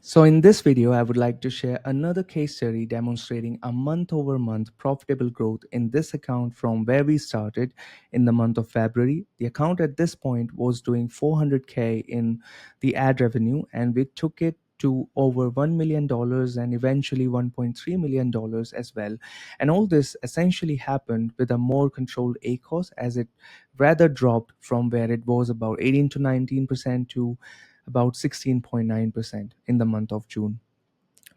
So in this video, I would like to share another case study demonstrating a month-over-month profitable growth in this account from where we started in the month of February. The account at this point was doing 400K in the ad revenue, and we took it to over $1 million and eventually $1.3 million as well. And all this essentially happened with a more controlled ACOS, as it rather dropped from where it was about 18 to 19% to about 16.9% in the month of June.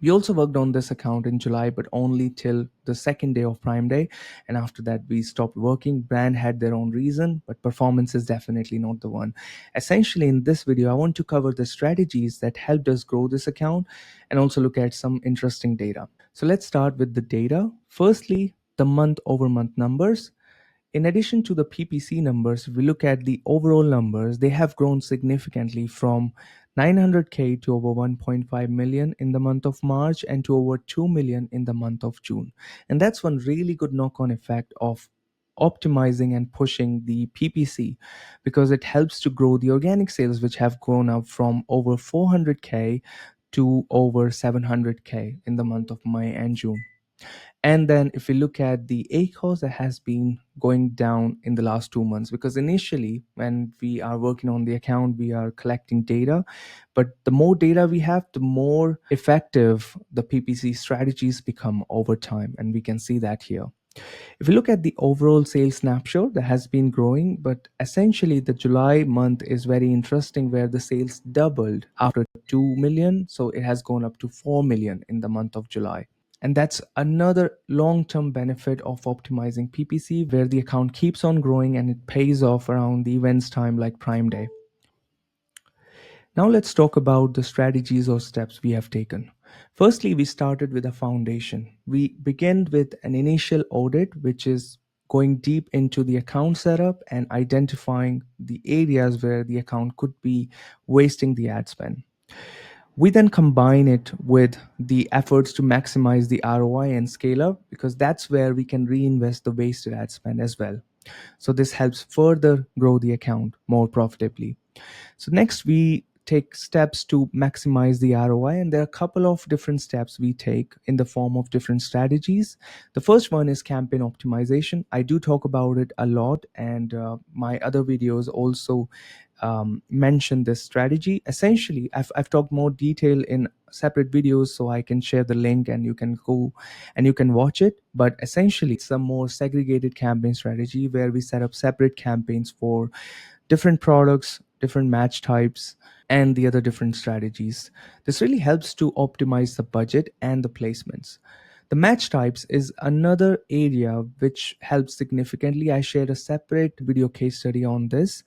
We also worked on this account in July, but only till the second day of Prime Day. And after that, we stopped working. Brand had their own reason, but performance is definitely not the one. Essentially, in this video, I want to cover the strategies that helped us grow this account and also look at some interesting data. So let's start with the data. Firstly, the month over month numbers. In addition to the PPC numbers, if we look at the overall numbers, they have grown significantly from 900K to over 1.5 million in the month of March and to over 2 million in the month of June. And that's one really good knock on effect of optimizing and pushing the PPC, because it helps to grow the organic sales, which have grown up from over 400K to over 700K in the month of May and June. And then if we look at the ACOS, it has been going down in the last 2 months, because initially when we are working on the account, we are collecting data. But the more data we have, the more effective the PPC strategies become over time. And we can see that here. If we look at the overall sales snapshot, that has been growing, but essentially the July month is very interesting, where the sales doubled after 2 million. So it has gone up to 4 million in the month of July. And that's another long-term benefit of optimizing PPC, where the account keeps on growing and it pays off around the events time like Prime Day. Now let's talk about the strategies or steps we have taken. Firstly, we started with a foundation. We began with an initial audit, which is going deep into the account setup and identifying the areas where the account could be wasting the ad spend. We then combine it with the efforts to maximize the ROI and scale up, because that's where we can reinvest the wasted ad spend as well. So this helps further grow the account more profitably. So next, we take steps to maximize the ROI, and there are a couple of different steps we take in the form of different strategies. The first one is campaign optimization. I do talk about it a lot, and my other videos also mention this strategy. Essentially, I've talked more detail in separate videos, so I can share the link and you can go and you can watch it. But essentially, it's a more segregated campaign strategy where we set up separate campaigns for different products, different match types, and the other different strategies. This really helps to optimize the budget and the placements. The match types is another area which helps significantly. I shared a separate video case study on this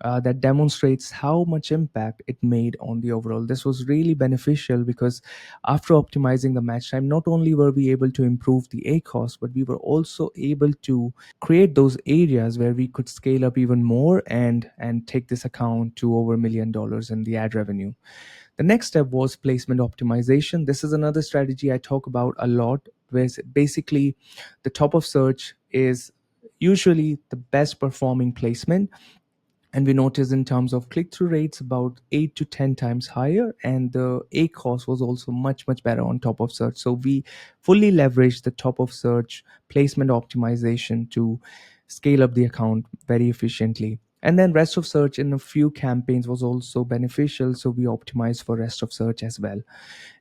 that demonstrates how much impact it made on the overall. This was really beneficial, because after optimizing the match time, not only were we able to improve the ACOS, but we were also able to create those areas where we could scale up even more and take this account to over $1 million in the ad revenue. The next step was placement optimization. This is another strategy I talk about a lot, where basically the top of search is usually the best performing placement, and we noticed in terms of click-through rates about 8 to 10 times higher, and the ACOS was also much better on top of search. So we fully leveraged the top of search placement optimization to scale up the account very efficiently. And then rest of search in a few campaigns was also beneficial, so we optimized for rest of search as well.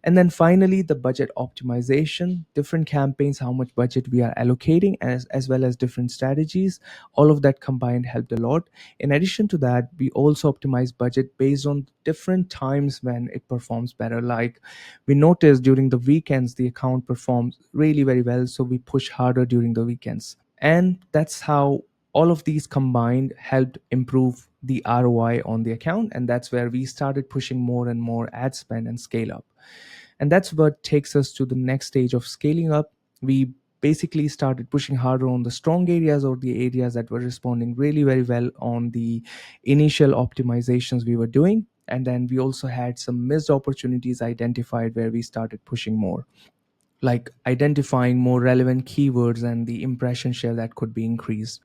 And then finally, the budget optimization, different campaigns, how much budget we are allocating, as well as different strategies. All of that combined helped a lot. In addition to that, we also optimize budget based on different times when it performs better. Like we noticed during the weekends, the account performs really very well. So we push harder during the weekends. And that's how all of these combined helped improve the ROI on the account. And that's where we started pushing more and more ad spend and scale up. And that's what takes us to the next stage of scaling up. We basically started pushing harder on the strong areas, or the areas that were responding really very well on the initial optimizations we were doing. And then we also had some missed opportunities identified, where we started pushing more, like identifying more relevant keywords and the impression share that could be increased.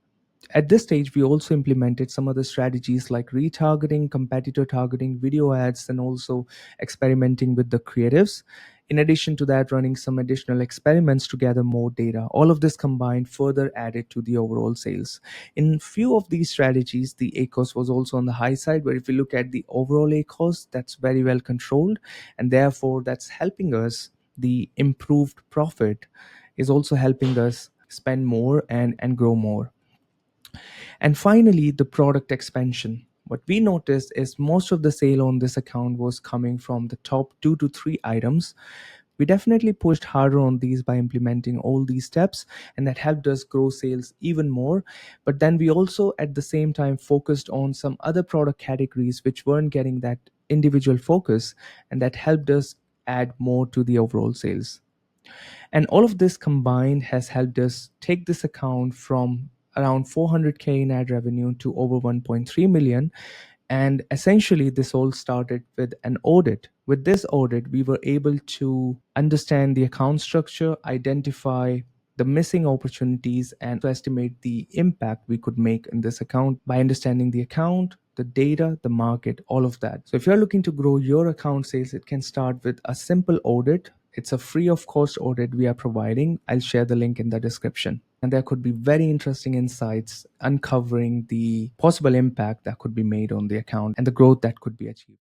At this stage, we also implemented some other strategies like retargeting, competitor targeting, video ads, and also experimenting with the creatives. In addition to that, running some additional experiments to gather more data. All of this combined further added to the overall sales. In few of these strategies, the ACOS was also on the high side, but if we look at the overall ACOS, that's very well controlled, and therefore that's helping us. The improved profit is also helping us spend more and grow more. And finally, the product expansion. What we noticed is most of the sale on this account was coming from the top 2 to 3 items. We definitely pushed harder on these by implementing all these steps, and that helped us grow sales even more. But then we also, at the same time, focused on some other product categories which weren't getting that individual focus, and that helped us add more to the overall sales. And all of this combined has helped us take this account from around 400K in ad revenue to over 1.3 million. And essentially, this all started with an audit. With this audit, we were able to understand the account structure, identify the missing opportunities, and to estimate the impact we could make in this account by understanding the account, the data, the market, all of that. So, if you're looking to grow your account sales, it can start with a simple audit. It's a free of cost audit we are providing. I'll share the link in the description. And there could be very interesting insights uncovering the possible impact that could be made on the account and the growth that could be achieved.